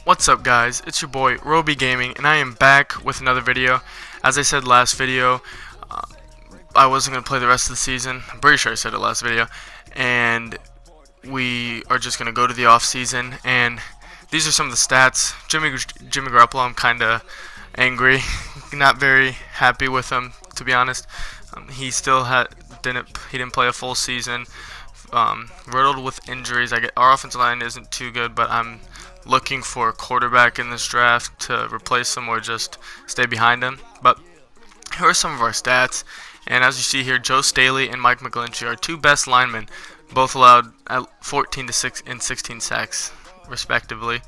What's up guys, it's your boy Roby Gaming and I am back with another video. As I said last video, uh, I wasn't going to play the rest of the season. I'm pretty sure I said it last video. And we are just going to go to the off season, and these are some of the stats. Jimmy Garoppolo, I'm kind of angry, not very happy with him, to be honest. He still didn't play a full season, riddled with injuries. Our offensive line isn't too good, but I'm looking for a quarterback in this draft to replace him or just stay behind him. But here are some of our stats, and as you see here, Joe Staley and Mike McGlinchey are two best linemen, both allowed 14 to 6 and 16 sacks respectively,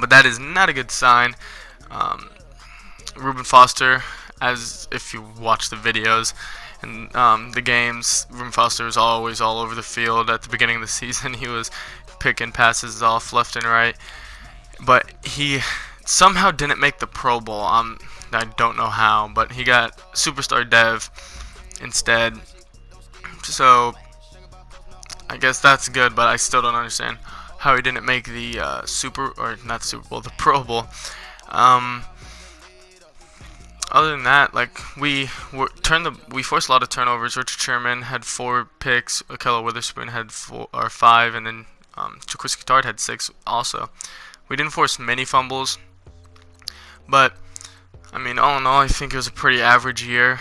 but that is not a good sign. Reuben Foster, as if you watch the videos and the games, Reuben Foster was always all over the field. At the beginning of the season, he was picking passes off left and right, but he somehow didn't make the Pro Bowl. I don't know how, but he got Superstar Dev instead, so I guess that's good, but I still don't understand how he didn't make the the Pro Bowl. Other than that, like we forced a lot of turnovers. Richard Sherman had 4 picks, Akello Witherspoon had 5, and then Jaquiski Tartt had 6 also. We didn't force many fumbles, but I mean, all in all, I think it was a pretty average year.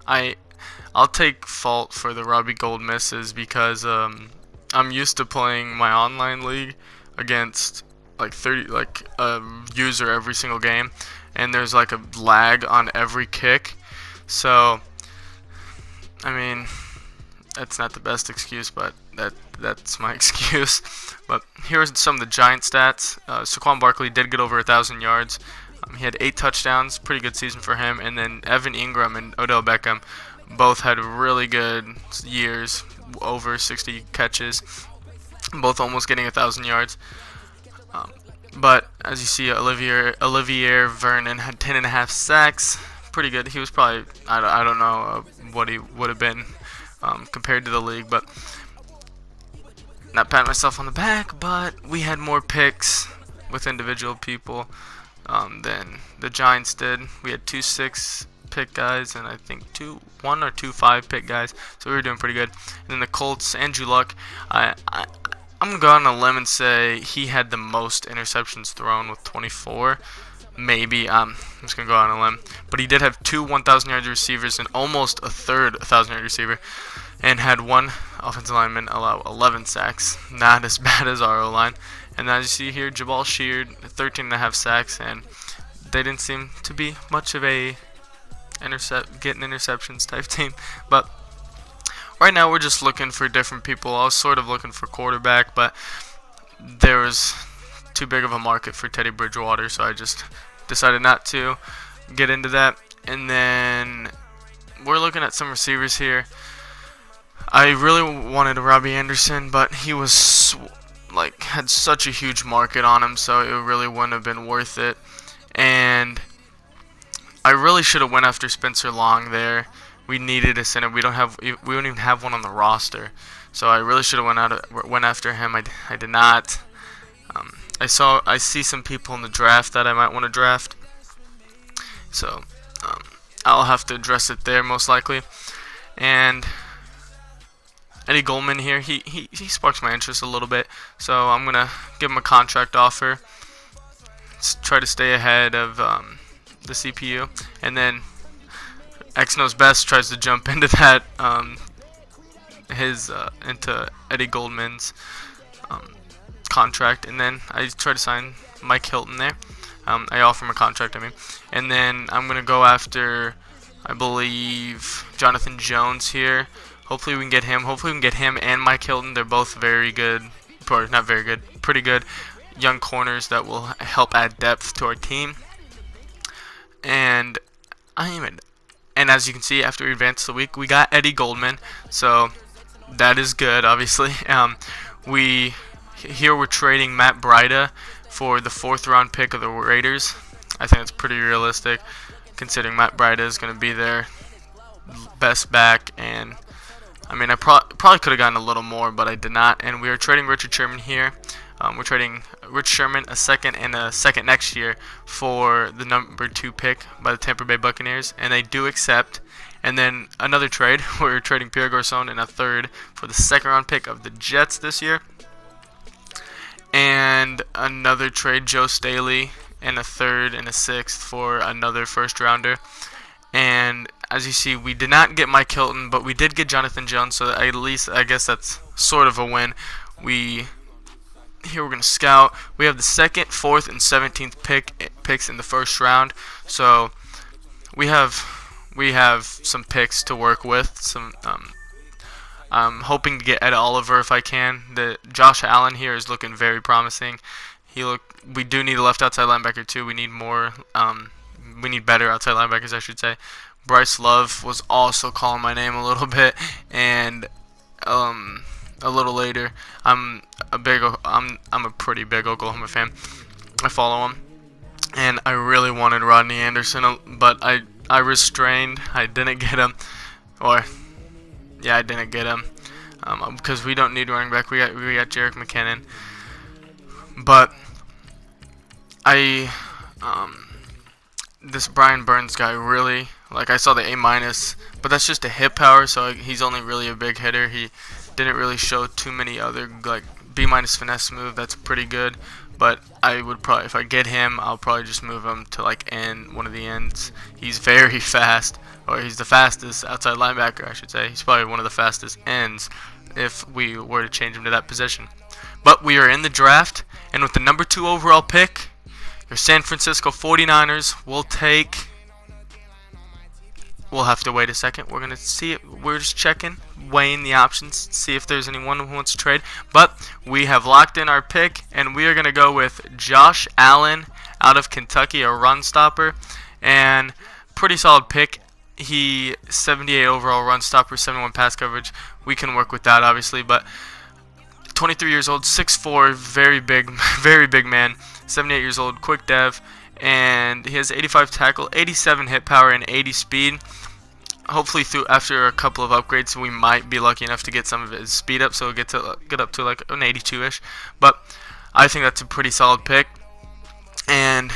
I'll take fault for the Robbie Gold misses because I'm used to playing my online league against like a user every single game, and there's like a lag on every kick. So I mean, that's not the best excuse, but that's my excuse. But here's some of the Giant stats. Saquon Barkley did get over 1,000 yards. He had 8 touchdowns, pretty good season for him. And then Evan Ingram and Odell Beckham both had really good years, over 60 catches, both almost getting 1,000 yards. But as you see, Olivier Vernon had 10.5 sacks, pretty good. He was probably, I don't know what he would have been compared to the league, but not patting myself on the back, but we had more picks with individual people than the Giants did. We had 2 6-pick guys and I think 1 or 2 5-pick guys, so we were doing pretty good. And then the Colts, Andrew Luck, I'm going to go on a limb and say he had the most interceptions thrown with 24. Maybe, I'm just going to go on a limb. But he did have 2 1,000-yard receivers and almost a third 1,000-yard receiver, and had 1 offensive lineman allow 11 sacks. Not as bad as our O-line. And as you see here, Jabal Sheard, 13.5 sacks, and they didn't seem to be much of a getting interceptions type team. But right now we're just looking for different people. I was sort of looking for quarterback, but there was too big of a market for Teddy Bridgewater, so I just decided not to get into that. And then we're looking at some receivers here. I really wanted Robbie Anderson, but he was had such a huge market on him, so it really wouldn't have been worth it. And I really should have went after Spencer Long there. We needed a center. We don't even have one on the roster, so I really should have went after him. I did not. I see some people in the draft that I might want to draft, so I'll have to address it there most likely. And Eddie Goldman here, he sparks my interest a little bit, so I'm gonna give him a contract offer. Let's try to stay ahead of the CPU, and then X Knows Best tries to jump into that into Eddie Goldman's contract, and then I try to sign Mike Hilton there. I offer him a contract, and then I'm gonna go after, I believe, Jonathan Jones here. Hopefully we can get him. Hopefully we can get him and Mike Hilton. They're both very good, or not very good, pretty good young corners that will help add depth to our team. And as you can see, after we advanced the week, we got Eddie Goldman, so that is good, obviously. We're trading Matt Breida for the 4th round pick of the Raiders. I think it's pretty realistic, considering Matt Breida is going to be their best back, and I mean, I probably could have gotten a little more, but I did not. And we are trading Richard Sherman here We're trading Rich Sherman, a second and a second next year, for the number 2 pick by the Tampa Bay Buccaneers, and they do accept. And then another trade, we're trading Pierre Garçon and a third for the second round pick of the Jets this year. And another trade, Joe Staley, and a third and a sixth for another first rounder. And as you see, we did not get Mike Hilton, but we did get Jonathan Jones, so at least I guess that's sort of a win. Here we're going to scout. We have the 2nd, 4th, and 17th picks in the first round. So we have some picks to work with. I'm hoping to get Ed Oliver if I can. The Josh Allen here is looking very promising. We do need a left outside linebacker too. We need more. We need better outside linebackers, I should say. Bryce Love was also calling my name a little bit, and a little later, I'm a pretty big Oklahoma fan. I follow him, and I really wanted Rodney Anderson, but I restrained. I didn't get him, I didn't get him because we don't need running back. We got Jerick McKinnon, but this Brian Burns guy really, I saw the A-, but that's just a hit power, so he's only really a big hitter. He didn't really show too many other B- finesse move. That's pretty good, but I would probably, if I get him, I'll probably just move him to one of the ends. He's very fast, or he's the fastest outside linebacker, I should say. He's probably one of the fastest ends if we were to change him to that position. But we are in the draft, and with the number 2 overall pick, your San Francisco 49ers will take. We'll have to wait a second. We're going to see it. We're just checking, weighing the options, see if there's anyone who wants to trade. But we have locked in our pick, and we are going to go with Josh Allen out of Kentucky, a run stopper. And pretty solid pick. He 78 overall run stopper, 71 pass coverage. We can work with that, obviously. But 23 years old, 6'4", very big man. 78 years old, quick dev. And he has 85 tackle, 87 hit power, and 80 speed. Hopefully, after a couple of upgrades, we might be lucky enough to get some of his speed up, so we'll get up to an 82-ish. But I think that's a pretty solid pick. And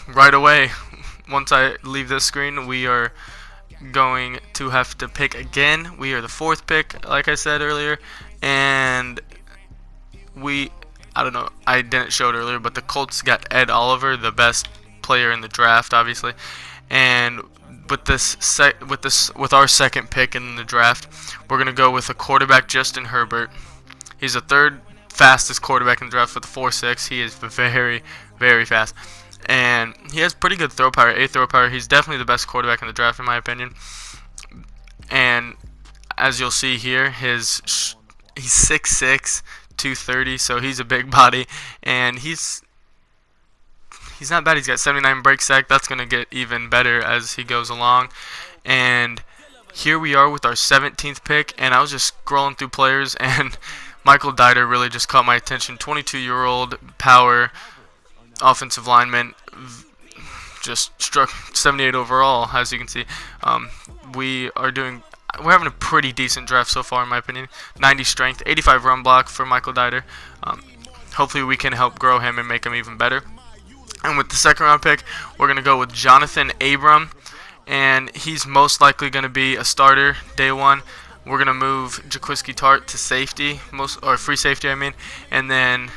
right away, once I leave this screen, we are going to have to pick again. We are the 4th pick, like I said earlier, and I don't know, I didn't show it earlier, but the Colts got Ed Oliver, the best player in the draft, obviously. And with our second pick in the draft, we're gonna go with a quarterback, Justin Herbert. He's the 3rd fastest quarterback in the draft with a 4.6. He is very, very fast, and he has pretty good throw power, throw power. He's definitely the best quarterback in the draft, in my opinion. And as you'll see here, he's 6'6". 230, so he's a big body, and he's not bad. He's got 79 break sack. That's going to get even better as he goes along. And here we are with our 17th pick, and I was just scrolling through players, and Michael Dieter really just caught my attention. 22-year-old power offensive lineman, just struck 78 overall, as you can see. We're having a pretty decent draft so far, in my opinion. 90 strength, 85 run block for Michael Dieter. Hopefully we can help grow him and make him even better. And with the second round pick, we're going to go with Jonathan Abram. And he's most likely going to be a starter day 1. We're going to move Jaquiski Tart to safety, free safety, I mean. And then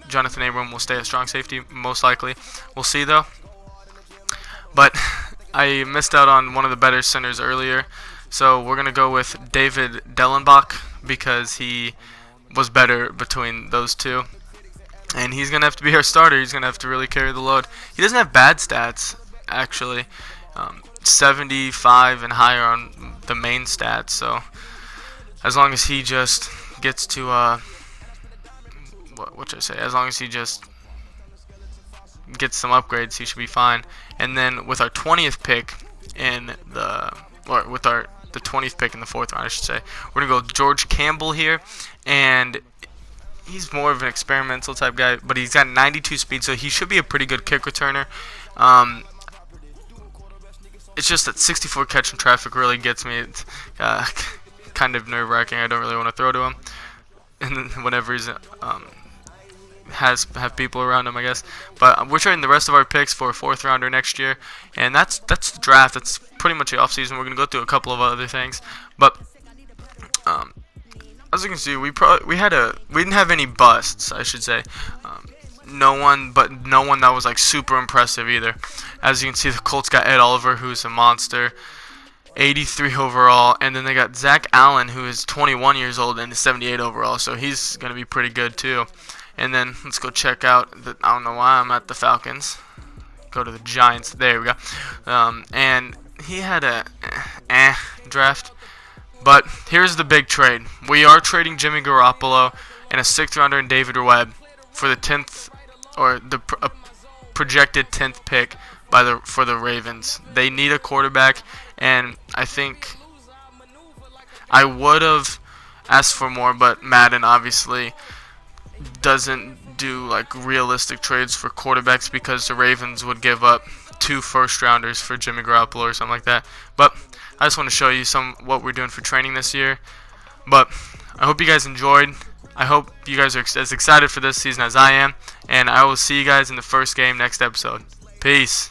Jonathan Abram will stay at strong safety, most likely. We'll see, though. But I missed out on one of the better centers earlier. So we're going to go with David Dellenbach because he was better between those two. And he's going to have to be our starter. He's going to have to really carry the load. He doesn't have bad stats, actually. 75 and higher on the main stats. So as long as he just gets to, what should I say? As long as he just gets some upgrades, he should be fine. And then with our 20th pick the 20th pick in the 4th round, I should say, we're going to go George Campbell here, and he's more of an experimental type guy, but he's got 92 speed, so he should be a pretty good kick returner. It's just that 64 catch in traffic really gets me. It's kind of nerve-wracking. I don't really want to throw to him, and then whenever he's have people around him, I guess. But we're trading the rest of our picks for a 4th rounder next year, and that's the draft. That's pretty much the offseason. We're gonna go through a couple of other things, but um, as you can see, we didn't have any busts, I should say. No one that was like super impressive either. As you can see, the Colts got Ed Oliver, who's a monster, 83 overall, and then they got Zach Allen, who is 21 years old and is 78 overall, so he's gonna be pretty good too. And then let's go check out I don't know why I'm at the Falcons. Go to the Giants. There we go. And he had a draft. But here's the big trade. We are trading Jimmy Garoppolo and a 6th rounder and David Webb for the 10th, or the projected 10th pick for the Ravens. They need a quarterback, and I think I would have asked for more, but Madden obviously doesn't do like realistic trades for quarterbacks because the Ravens would give up 2 first rounders for Jimmy Garoppolo or something like that. But I just want to show you what we're doing for training this year. But I hope you guys enjoyed. I hope you guys are as excited for this season as I am, and I will see you guys in the first game next episode. Peace.